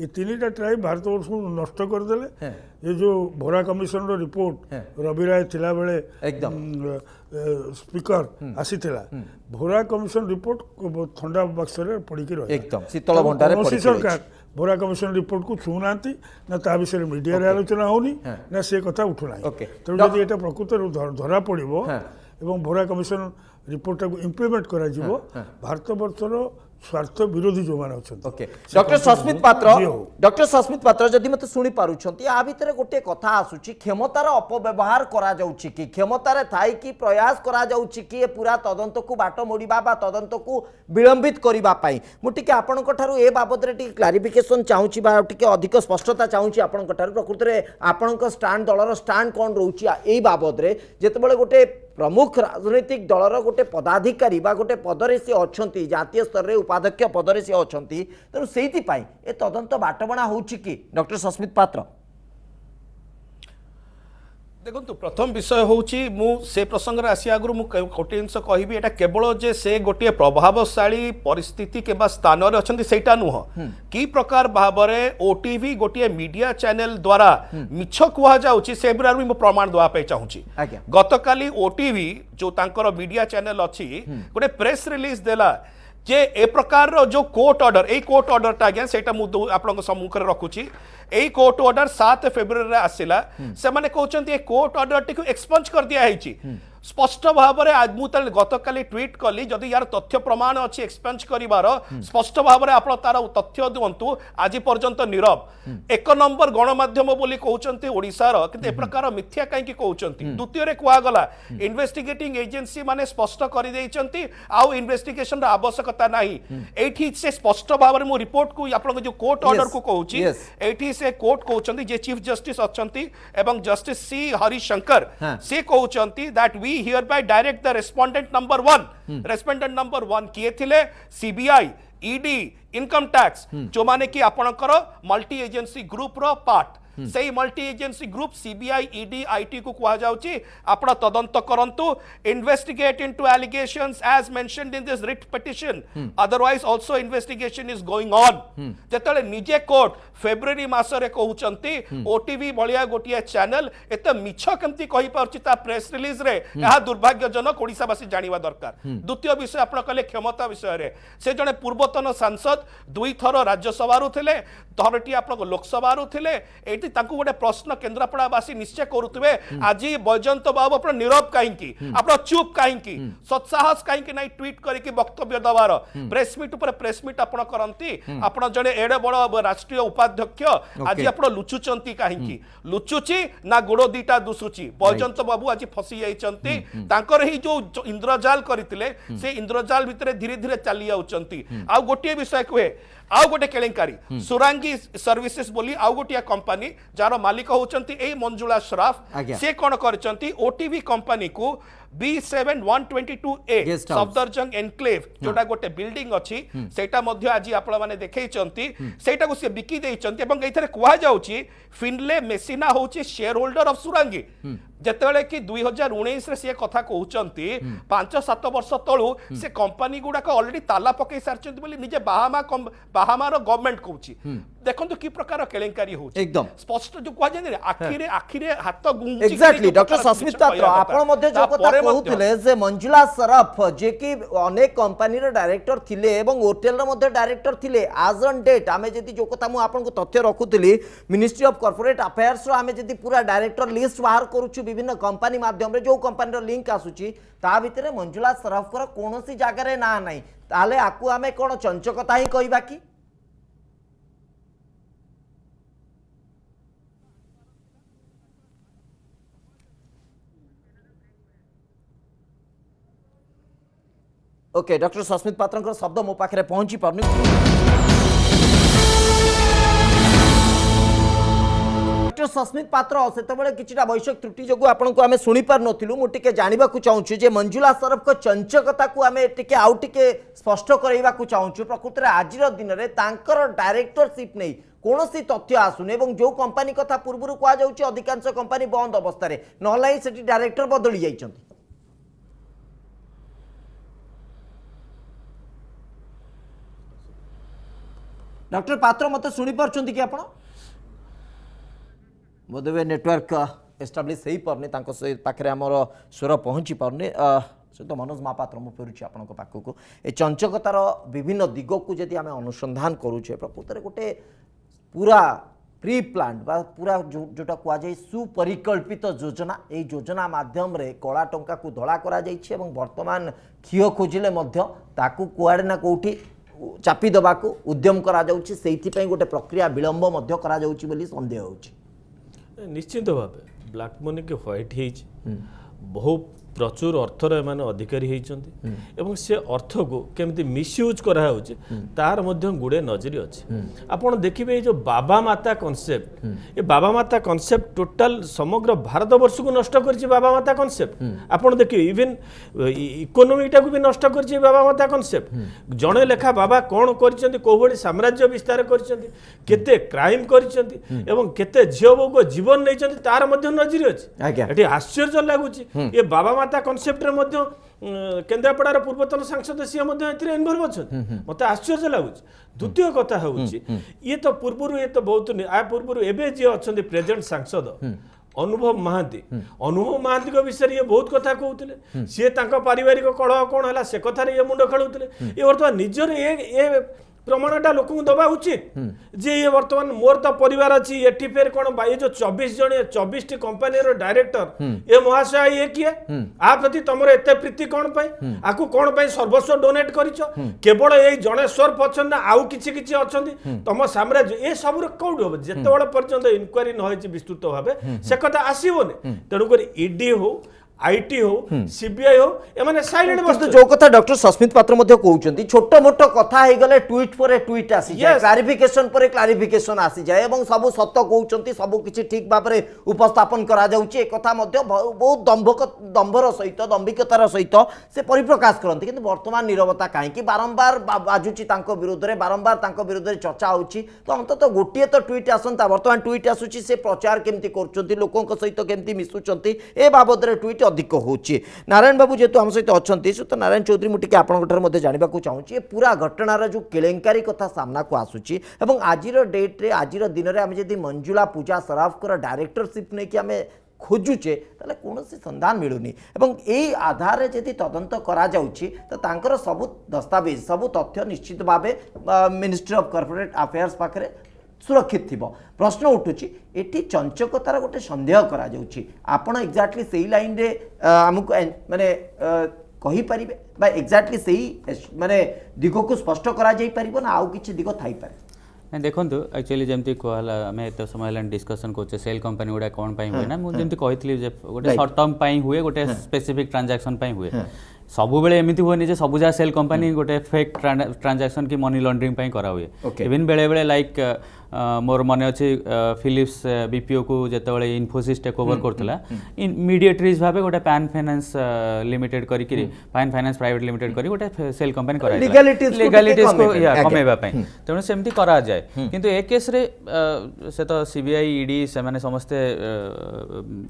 Speaker 5: ये तीनटा ट्राइब भारतवर्ष को नष्ट करदेले ये जो भोरा कमिशन रिपोर्ट रवि राय थिला बेले स्पीकर आसीथिला भोरा कमिशन रिपोर्ट ठंडा बक्स रे पड़ी रही
Speaker 1: एकदम शीतल भंडारे पड़ी
Speaker 5: सरकार भोरा कमिशन रिपोर्ट को छुनाती ना ता विषय मीडिया रे आलोचना होनी ना से कथा उठुना तेणु जदि एटा प्रकृत धरा पड़िबो एवं भोरा कमिशन रिपोर्ट को इम्प्लीमेंट करा जिवो भारतवर्षर स्वार्थ विरोधी जो माने अछन
Speaker 1: ओके डॉक्टर सस्मित पात्र जदि मते सुनी पारुछंती आ भितरे गोटे कथा आसुची क्षमतार अपव्यवहार करा जाउची कि क्षमतार थाई कि प्रयास करा जाउची कि पूरा तदंत को बाट मोड़िबा बा तदंत को विलंबित करिबा पई मु टिके आपनक ठारू ए बाबत रे टिके क्लैरिफिकेशन चाहूची बा टिके अधिक स्पष्टता चाहूची आपनक ठारू प्रकृति रे आपनक स्टैंड दलर स्टैंड कोन रहउची ए बाबत रे जेतेबेले गोटे प्रमुख राजनीतिक दलर गोटे पदाधिकारी बा गोटे पदरे से अच्छी जातीय स्तर में उपाध्यक्ष पदरे से अच्छा तेणु से ए तदंत बाटबणा होउछि कि डॉक्टर सस्मित पात्र
Speaker 3: देखो प्रथम विषय हूँ से प्रसंग आसिया आगु मुझे गोटे जिन कहि एटा केवल जे से गोटे प्रभावशाली परिस्थिति के स्थान में अच्छा सेटा नुह कि प्रकार भाव में ओटीवी गोटे मीडिया चैनल द्वारा मिछ कहुच्छी से भी प्रमाण देवाई चाहूँगी गतकाली ओटीवी जो तांकर मीडिया चैनल अच्छी गोटे प्रेस रिलीज देला जे ए प्रकार जो court order a court order आज्ञा से आप सम्मुख रखुची ए कोर्ट ऑर्डर 7 फेब्रुआरी आसला से माने कहउछन्ती a court order T expunge कर दिया है स्पष्ट भाव में आज मुझे गतकाली ट्वीट कली जदि यार तथ्य प्रमाण अच्छी एक्सपेंज करिवार स्पष्ट भाव में आप तार तथ्य दिंतु आज पर्यंत नीरव एक नंबर गणमाध्यम बोली कहते ओडिशार किंतु ए प्रकार मिथ्या कहीं कहते द्वितीय कहगला इन्वेस्टिगेटिंग एजेंसी माने स्पष्ट कर आउ इन्वेस्टिगेशन आवश्यकता नहीं एठी से स्पष्ट भाव में मु रिपोर्ट को आप जो कोर्ट ऑर्डर को कहूची एठी से कोर्ट कहउछंती जे चीफ जस्टिस अछंती एवं जस्टिस सी हरिशंकर से कहउछंती that we hereby direct the respondent number 1 किए थिले सीबीआई ईडी इनकम टैक्स जो माने कि आपणकर मल्टी एजेंसी ग्रुप रो पार्ट से multi agency group CBI ED IT को कहा जाउची आपण तदंत करंतु investigate into allegations as mentioned in this writ petition otherwise also investigation is going on जेतले निजे कोर्ट फेब्रुआरी मासरे कहउचंती ओटीवी बलिया गोटिया चैनल एते मिछ केमती कहि परछि ता प्रेस रिलीज रे यह दुर्भाग्यजनक ओडिसावासी जानिबा दरकार द्वितीय विषय आपण कहले क्षमता विषय रे से जने पूर्वतन सांसद 2 थर राज्यसभा रु थिले थरटी आपण लोकसभा रु थिले एटी तांकु गोटे प्रश्न केन्द्रापड़ावासी निश्चय करुवे आज बैजयंत बाबू आप नीरव कहीं आप चुप कहीं सत्साहस कहीं ना ट्वीट करके वक्तव्य दबार प्रेस मीट उपर प्रेस मीट आप करती आप जड़े एड़े बड़ राष्ट्रीय उपाध्यक्ष आज आप लुचुंट कहीं लुचुची ना गोड़ दीटा दुसुची बैजयंत बाबू आज फसी जाती ही जो इंद्रजाल करते से इंद्रजाल भितर धीरे धीरे चली जाउचंती आ गोटे विषय कहे आउ गोटे केलेंकारी सुरांगी सर्विसेस बोली आउ गोटिया कंपनी जार मालिक होचंती ए मंजुला श्राफ से कोन करचंती ओटीवी कंपनी को B7122A सफदरजंग एनक्लेव जोटा गोटे बिल्डिंग अछि सेटा मध्य आज आपण माने देखैचंती सेटा को से बिकी देइचंती एवं एथरे कुहा जाउची फिनले मेसिना होची शेयर होल्डर ऑफ सुरांगी जेतेबेले कि 2019 रे से कथा कहउचंती 5-7 वर्ष तळु से कंपनी गुडा को ऑलरेडी ताला पकई सारचंती बोली निजे बाहामार गवर्नमेंट कहउची देखंतु की प्रकार केलेंकारी होची
Speaker 1: एकदम
Speaker 3: स्पष्ट जो कुहा जाय आखिरे हाथ गुंची
Speaker 1: एग्जैक्टली डॉक्टर सस्मित पात्र आपण मध्ये जो कथा कहउथिले जे मंजुला सरफ जे कि अनेक कंपनी रे डायरेक्टर थिले एवं होटल रे मध्ये डायरेक्टर थिले आज ऑन डेट आमे जदी जो कथा मु आपन को तथ्य रखुतली मिनिस्ट्री ऑफ कॉर्पोरेट अफेयर्स रो आमे जदी पूरा डायरेक्टर लिस्ट बाहर करूछु विभिन्न कंपनी माध्यम रे जो कंपनी रो लिंक आसुची ता भितरे मंजुला सरफ कर कोनोसी जागा रे ना नाही ताले आकु आमे कोन चंचकता ही कहबा की ओके डॉक्टर सस्मित पात्र शब्द मो पाखे पहुंची पारनी डॉक्टर सस्मित पात्र से किछिटा वैषयिक त्रुटि जो आपन को आमे सुनी पार नथिलु मु टिके जानिबा को चाहूछु जे मंजुला सरफ को चंचकता को आमे टिके आउ टिके स्पष्ट करैबा को चाहूछु प्रकृत रे आजिर दिन रे तांकर डायरेक्टरशिप नै कोनोसी तथ्य आसुने एवं जो कंपनी कथा पूर्वरु कहा जाउछि अधिकांश कंपनी बंद अवस्था रे नहलाई सेठी डायरेक्टर बदली जाइछन्ति डॉक्टर पात्र मत शुणी पार्टी कि आप बोधवे नेटवर्क एस्टाब्लीश हो पारनी पाखे आमर स्वर पहुँची पारनी सहित मनोज महापात्र मुझे फेरुची आपण पाखक ए चंचकतार विभिन्न दिग को जदि आम अनुसंधान करुचे प्रकृत में गोटे पूरा प्री प्लान पूरा जोटा कहुए सुपरिकल्पित योजना ये योजना माध्यम रे कला टंका को धड़ा करा वर्तमान क्षीय खोजिले कुआड़े ना कौटी चापी दबा को उद्यम करा जाउछि सेइथि गोटे प्रक्रिया विलंब मध्य करा जाउछि बोली संदेह होछि
Speaker 4: निश्चित भाव ब्लैक मनी के व्हाइट हेज बहु प्रचुर अर्थर एमाने अधिकारी होइचंती एवं से अर्थ को केमती मिसयूज करा होछि तार मध्य गुड़े नजरी अछि आपण देखिबे जो बाबा माता कॉन्सेप्ट ये बाबा माता कॉन्सेप्ट टोटल समग्र भारत वर्ष को नष्ट करछि बाबा माता कॉन्सेप्ट आपण देखिबे इवन इकोनॉमीटा को भी नष्ट करछि बाबा माता कॉन्सेप्ट जणे लेखा बाबा कोन करछंती कोभଳି साम्राज्य विस्तार करछंती केते क्राइम करछंती एवं केते झियो बो को जीवन नैछंती तार मध्य नजरी अछि एठी आश्चर्य लागुछि ये बाबा माता कॉन्सेप्ट रे मध्य केन्द्रापड़ार पूर्वतन सांसद सी इनवल्व अच्छा मत आश्चर्य लगुच द्वितीय कथा हूँ ये तो पूर्व ये तो बहुत आ पूर्व एवं जी अच्छा प्रेजेंट सांसद अनुभव महांती विषय ये बहुत कथा कहते सी पारिवारिक कलह कौन है से कथार ये मुंड खेलुते ये बर्तमान निजर ये प्रमाणटा लोक दबा उचित जे ये वर्तमान मोर तो परिवार अच्छी एटी फेर कौन ये जो 24 जन 24 टी कंपनी डायरेक्टर ये महाशय ये किए आ प्रति तुम एत प्रीति कौन आपको कौन सर्वस्व डोनेट कर केवल ये जड़े स्वर अच्छा ना आउ किछि किछि अछंती तुम साम्राज्य ये सब कौट हम जिते पर्यंत इनक्वारी न विस्तृत भाव से कथा आसबनी तेणुक ईडी हो आईटी हो सीबीआई हो एमाने साइलेंट
Speaker 1: କିନ୍ତୁ ଯୋଉ କଥା ଡକ୍ଟର ସସ୍ମିତ ପାତ୍ର ମଧ୍ୟ କହୁଛନ୍ତି ଛୋଟ ମୋଟ କଥା ହେଇଗଲେ ଟ୍ୱିଟ୍ ପରେ ଟ୍ୱିଟ୍ ଆସିଯାଏ କ୍ଲାରିଫିକେସନ ପରେ କ୍ଲାରିଫିକେସନ ଆସିଯାଏ ଏବଂ ସବୁ ସତ କହୁଛନ୍ତି ସବୁ କିଛି ଠିକ ଭାବରେ ଉପସ୍ଥାପନ କରାଯାଉଛି ଏ କଥା ମଧ୍ୟ ବହୁତ ଦମ୍ଭର ସହିତ ଦମ୍ଭିକତାର ସହିତ ସେ ପରିପ୍ରକାଶ କରନ୍ତି କିନ୍ତୁ ବର୍ତ୍ତମାନ ନିରବତା କାହିଁକି ବାରମ୍ବାର ବାଜୁଛି ତାଙ୍କ ବିରୁଦ୍ଧରେ ବାରମ୍ବାର ତାଙ୍କ ବିରୁଦ୍ଧରେ ଚର୍ଚ୍ଚା ହେଉଛି ତ ଅନ୍ତତଃ ଗୋଟିଏ ତ ଟ୍ୱିଟ୍ ଆସନ୍ତା ବର୍ତ୍ତମାନ ଟ୍ୱିଟ୍ ଆସୁଛି ସେ ପ୍ରଚାର କେମିତି କରୁଛନ୍ତି ଲୋକଙ୍କ ସହିତ କେମିତି ମିଶୁଛନ୍ତି ଏ ବାବଦରେ ଟ୍ୱିଟ୍ अधिक होची नारायण बाबू जेतु हम सहित अच्छी तो नारायण चौधरी मुझे आपंठ जानवा चाहिए पूरा घटनार जो केलेंकारी कथा सामना को आसूची एवं आज डेट्रे आज दिन में आम जब मंजुला पूजा सराफकर डायरेक्टरशिप नहीं कि आम खोजुचे ताले कौन संधान मिलूनी एवं यही आधार जदि तदंत करा जाउची तो तांकर सबु दस्तावेज सबु तथ्य निश्चित भाव मिनिस्ट्री ऑफ कॉर्पोरेट अफेयर्स पाखरे सुरक्षित थी प्रश्न उठुची एटी चंचकतार गोटे सन्देह करा जाउची आपण एक्जाक्टली सही लाइन रे हमको माने कहि परिबे बा एक्जाक्टली सही माने दिग को स्पष्ट करा जाई परिबो ना आउ किछि दिग थाई पारे
Speaker 2: नहीं देखो एक्चुअली जमती कहला आम एत समय डिस्कसन कर सेल कंपनी गुड़ा कौन हुए ना मुझे कहती गोटे सर्ट टर्म हुए गोटे स्पेसिफिक ट्रांजैक्शन हुए सब बेले एमती हुए जे सब जगह सेल कंपनी गोटे फेक ट्रांजैक्शन की मनी लॉन्ड्रिंग करा हुए इवन बेले बेले लाइक मोर मन अच्छे फिलिप्स बीपीओ को जिते इनफोसिस टेक ओवर करता मीडिएटरीज भाव गोटे पैन फाइनेंस लिमिटेड करी पैन फाइनेंस प्राइवेट लिमिटेड करी गोटे सेल कंपनी करा लीगलिटीज को कमेवा तेणु सेमती करा जाए किंतु ए केस रे से तो सीबीआई ईडी से माने समस्ते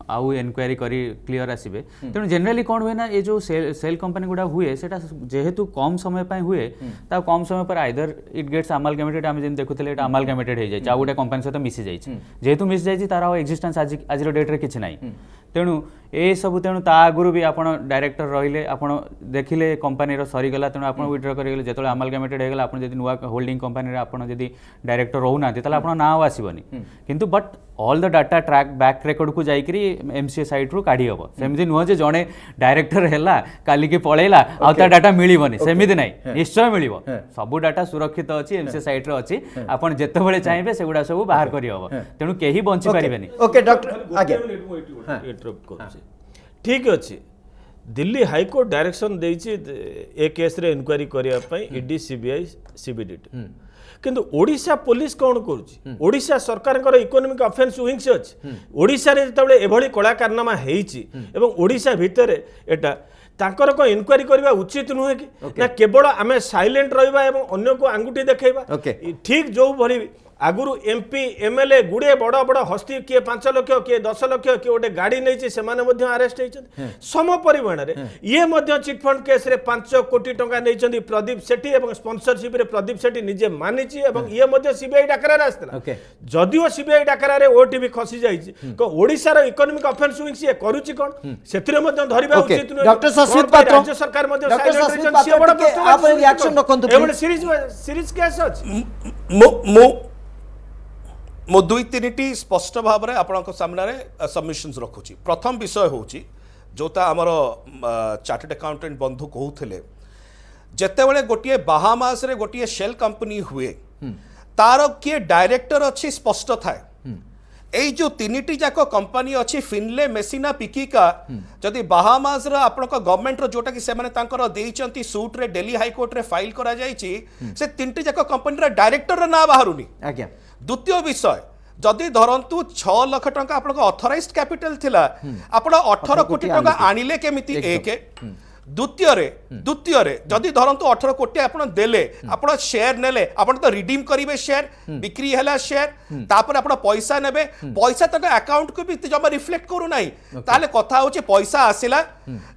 Speaker 2: आउ एनक्वायरी करी क्लियर आसीबे तेणु जनरली कौन हुए ना ये जो सेल कंपनी गुड़ा हुए सेटा जेहेतु कम समय पे हुए ता कम समय पर आइदर इट गेट्स अमालगमेटेड आम जेन देखुଥିଲେ एटा अमालगमेटेड हो जाए गोटे कंपनी सहित मिसी जाए जेहेतु मिसी जाए तार एक्जिस्टेंस आज डेट्रे किसी ना तेणु ए सब तेणु ता आगुरी भी आप डायरेक्टर रहिले आप देखिले कंपनी सरीगला तेणु आप विड्र करेंगे जो अमालगमेटेड होगा आप नुआ होल्डिंग कंपनी आपड़ जब डायरेक्टर रोना आप ना आसबनी किंतु but all the data track back record को जाइकरी एमसीए साइट रू काढ़ी हम सेमती नुह जे जड़े डायरेक्टर है काली की पलैला आ डाटा मिलबनी सेमती ना निश्चय मिल सब डाटा सुरक्षित अच्छी एमसीए साइट रे अच्छी आप जिते चाहिए से गुड़ा सब बाहर कर तेणु कहीं बंची पारे
Speaker 1: ओके डॉक्टर
Speaker 4: ठीक अच्छे दिल्ली हाईकोर्ट डायरेक्शन देछि ए केस रे इनक्वारी करने ईडी सीबीआई सीबीडीटी किंतु ओडिशा पुलिस कौन करुछि ओडिशा सरकार इकोनॉमिक ऑफेंस विंग्स अछि ओडिशा रे जतबे एभली कला कारनामा हेइछि एवं ओडिशा भितर एटा तांकर को इनक्वारी करबा उचित नुहे कि ना केवल आमे साइलेंट रहिबा एवं अन्य को आंगुठी देखैबा ठीक जो भली आगुरु एमपी एमएलए गुड़े बड़ बड़ हस्ती किए 5 लाख किए 10 लाख किए गोटे गाड़ी नहीं से अरेस्ट होती सम परिमाण में ये चिटफंड केस रे 5 कोटी टंका नहीं प्रदीप सेठी और स्पॉन्सरशिप रे प्रदीप सेठी निजे मानी ये सीबीआई डाकरार आसला जदिओ सीबीआई डाकरार ओटीवी खसी जाइए ओडिशार इकोनॉमिक ऑफेंस विंग ये करूची कोन सेथिरे मध्ये धरिबा उचित नुहे
Speaker 1: डॉक्टर सस्मित पात्र
Speaker 4: राज्य सरकार मध्ये साइलेंट रहछन बड़ प्रश्न
Speaker 1: आप रिएक्शन रखंतु
Speaker 4: एवं सीरीज केस अछि
Speaker 3: मो दुई तीन स्पष्ट भाव में आपण सामने सबमिशंस रखुची प्रथम विषय होची जोता आमर चार्टर्ड अकाउंटेंट बंधु कहते जितेबले गोटे बाहामास रे गोटे शेल कंपनी हुए तार किए डायरेक्टर अच्छी स्पष्ट थाए एई जो तीनिटी जाक कंपनी अच्छी फिनले मेसिना पिकिका जदि बाहामास आपण गवर्नमेंट जोटा कि सेमाने तांकर देइचंती सूट रे दिल्ली हाईकोर्ट रे फाइल करा जायछि से तीनटी जाक कंपनी रे डायरेक्टर ना बाहरुनी
Speaker 1: आज्ञा
Speaker 3: द्वितीय विषय जदि धरतु 6 लाख टंका आपन ऑथराइज्ड कैपिटल थिला आपण 18 कोटी टंका आनिले केमिति एक द्वितीय जदि धरतु 18 कोटी आपण देले आपण शेयर नेले आपण तो रिडीम करिवे शेयर बिक्री हैला शेयर तापर आपण पैसा नेबे पैसा तक अकाउंट को भी जमा रिफ्लेक्ट करू नाही ताले कथा होचे पैसा आसिला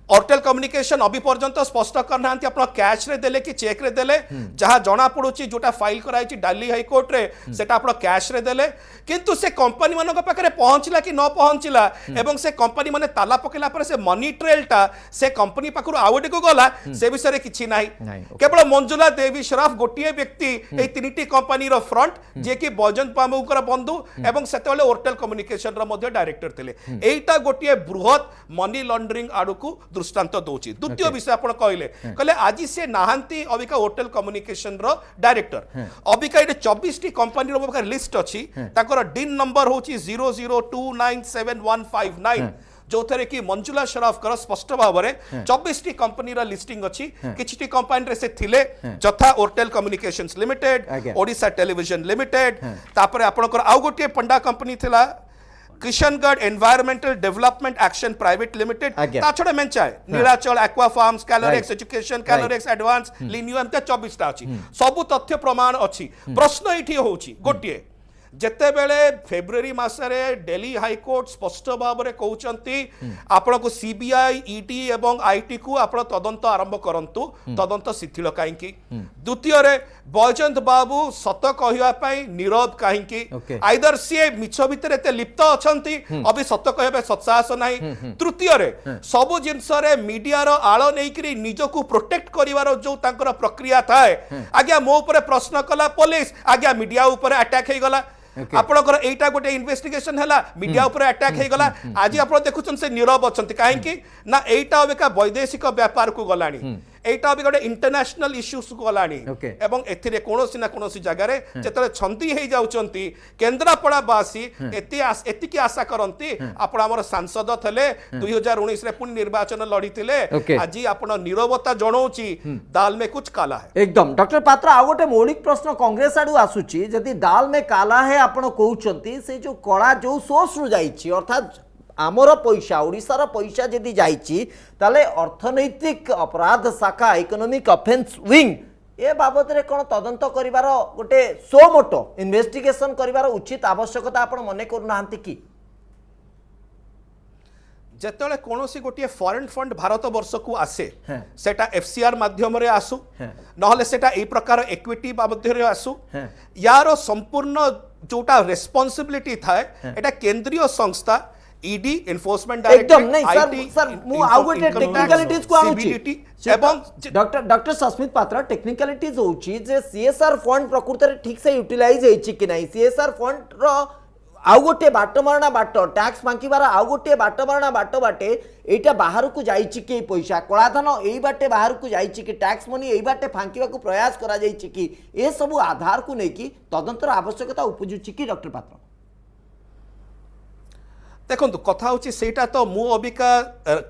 Speaker 3: ऑर्टेल कम्युनिकेशन अभी पर्यंत स्पष्ट करना आप कैश रे देले कि चेक रे देले जहां जना पड़ुची जोटा फाइल कराई दिल्ली हाईकोर्ट रे सेटा आप कैश रे देले किंतु से कंपनी मानक पाखरे पहुंचला कि न पहुंचला एवं से कंपनी माने ताला पकेला पर से मनी ट्रेलटा से कंपनी पाखरु आउटे को गला से विषय रे किछि नाही केवल मंजुला देवी शराफ गोटिए व्यक्ति ए तीनटी कंपनी रो फ्रंट जे कि बजंत बाबूकर बंधु एवं सेतेले ओरटेल कम्युनिकेशन रो मध्ये डायरेक्टर थिले एटा गोटिए बृहत मनी लॉन्ड्रिंग आडुकू दृष्टांत दौची द्वितीय विषय आप कहले आज से नहांती अबिका होटेल कम्युनिकेशन रो डायरेक्टर अबिका ये 24 टी कंपनी रो पाखरे लिस्ट अछि ताकर डिन नंबर होची 00297159 जो थे कि मंजुला शराफ कर स्पष्ट भाव में 24 टी कंपनी रा लिस्टिंग अच्छी किछि कंपनी रे से थिले जथा Ortel communications limited Odisha television limited तापर आपनकर आउ गोटे पंडा कंपनी थिला Kishangarh environmental development action private limited ता छडा मेंचा Nilachal aqua farms Calorex education Calorex advance लिनियो एमते 24 टा अछि सब तथ्य प्रमाण अछि प्रश्न एठी होउछि गोटिए जेते बेले फेब्रुआरी मासरे दिल्ली हाईकोर्ट स्पष्ट भाव में कहउचंती आपण को सीबीआई ईडी एवं आईटी को आपण तदंत आरंभ करंतु तदंत शिथिल काहेकि द्वितीय रे बयजंत बाबू सत कहवा पई नीरव काहेकि आइदर सी मिछ भितर एते लिप्त अछंती अभी सत कहबे सत्साहस नाही तृतीय रे सब जिंस रे मीडिया रो आलो नेइकरी निजको प्रोटेक्ट करिवार जो तांकर प्रक्रिया थाए आज्ञा मो ऊपर प्रश्न कला पुलिस आज्ञा मीडिया ऊपर अटैक हे गला आपनकर एटा गोटे इन्वेस्टिगेशन हैला मीडिया ऊपर अटैक हे गला आज आप देखुछन से नीरव अछंती काहेकि ना एटा अबेका वैदेशिक व्यापार को गलानी एटा अबे गोटे इंटरनेशनल इश्यूज को गलानी एवं एथिरे कोनोसी ना कोनोसी जगह रे जेतले छंती हे जाउचंती केंद्रापड़ा बासी एति की आशा करंती आपण हमर सांसद थले 2019 रे पुन निर्वाचन लड़ीतिले आज आपण नीरवता जणौची दाल में कुछ काला है
Speaker 1: एकदम डॉक्टर पात्र आ गोटे मौलिक प्रश्न कांग्रेस आडू आसुची जदि दाल में काला है आपण कहउचंती से जो कला जो सोर्स रु जाईची अर्थात आमर पैसा ओडिशार पैसा जदि जाईची ताले अर्थनैतिक अपराध शाखा इकोनॉमिक ऑफेंस विंग ए बाबद रे कोन तदंत करिवार गोटे सो मोटो इन्वेस्टिगेशन करिवार उचित आवश्यकता आपण मने करूनांती कि
Speaker 3: जेतले कोनोसी गोटे फॉरेन फंड भारत वर्ष को आसे सेटा एफसीआर माध्यम रे आसु नहले सेटा ए प्रकार इक्विटी बाबद रे आसु यार संपूर्ण जोटा रेस्पोंसिबिलिटी थाए एटा केंद्रीय संस्था ईडी एनफोर्समेंट
Speaker 1: एकदम नहीं सर मु आउ गोटे टेक्निकलिटीज को आउची एवं डॉक्टर सस्मित पात्र टेक्निकलिटीज होची जे सीएसआर फंड प्रकृत रे ठीक से यूटिलाइज हेची कि नहीं सीएसआर फंड रो आउ गोटे बाट मारणा बाट टैक्स फांकीबार आउ गोटे बाट मारणा बाट बाटे एटा बाहर को जाईची कि पैसा कलाधन एई बाटे बाहर को जाईची कि टैक्स मनी एई बाटे फांकीबा को प्रयास करा जाईची कि ए सब आधार को नेकी तदंतर आवश्यकता उपजुची कि डॉक्टर पात्र
Speaker 3: देखो कथा होची सेटा तो मु अबिका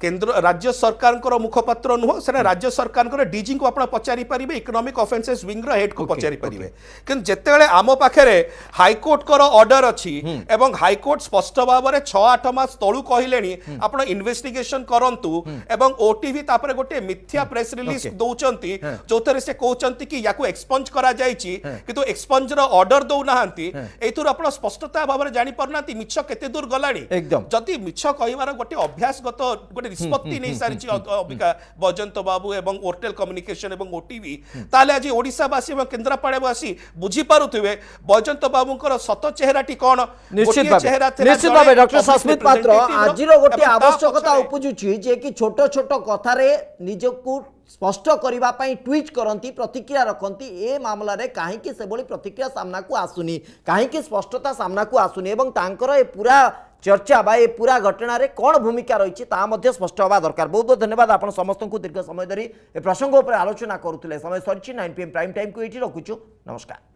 Speaker 3: केंद्र राज्य सरकार मुखपात्र नुह से राज्य सरकार डीजी को आपण पचारि परिबे इकोनॉमिक ऑफेंसेस विंग रो हेड को पचारि परिबे किन जेतेबेले आमो पाखरे हाईकोर्ट कर ऑर्डर अछि एवं हाईकोर्ट स्पष्ट भाव में 6-8 मास तळु कहिलेनी आपण इन्वेस्टिगेशन करंतु एवं ओटीवी तापरे गोटे मिथ्या प्रेस रिलीज दउचंती जोथरे से कहउचंती कि याकू एक्सपंज करा जाईची किंतु एक्सपंज रो ऑर्डर दउ नाहंती एथुर आपण स्पष्टता भाव में जानि परनाती मिछ केते दूर गलानी जदि मिछ कहिबार गोटे अभ्यासगत गोटे निष्पत्ति नहीं सारी अबिका बजंत बाबू एवं ओरटेल कम्युनिकेशन एवं ओटीवी ताले आज ओडिशावासी एवं केन्द्रापड़ावासी बुझी पारुथिबे बजंत बाबूंकर सत चेहराटी कोन
Speaker 1: निश्चित भाव डॉक्टर सस्मित पात्र आजिर गोटे आवश्यकता उपजुची जे कि छोट छोट कथारे निजको स्पष्ट करबा पई ट्वीट करंती प्रतिक्रिया रखंती ए मामला रे काहे कि से बड़ी प्रतिक्रिया सामना को आसुनी काहे कि स्पष्टता सामना को आसुनी एवं तांकर ए पूरा चर्चा बा ए पूरा घटना रे कौन भूमिका रही ता मध्य स्पष्ट हवा दरकार बहुत बहुत धन्यवाद आपण समस्त को दीर्घ समय धरी ए प्रसंग उपर आलोचना करुथिले समय सरिछि 9 PM प्राइम टाइम को एठी रखुछु नमस्कार।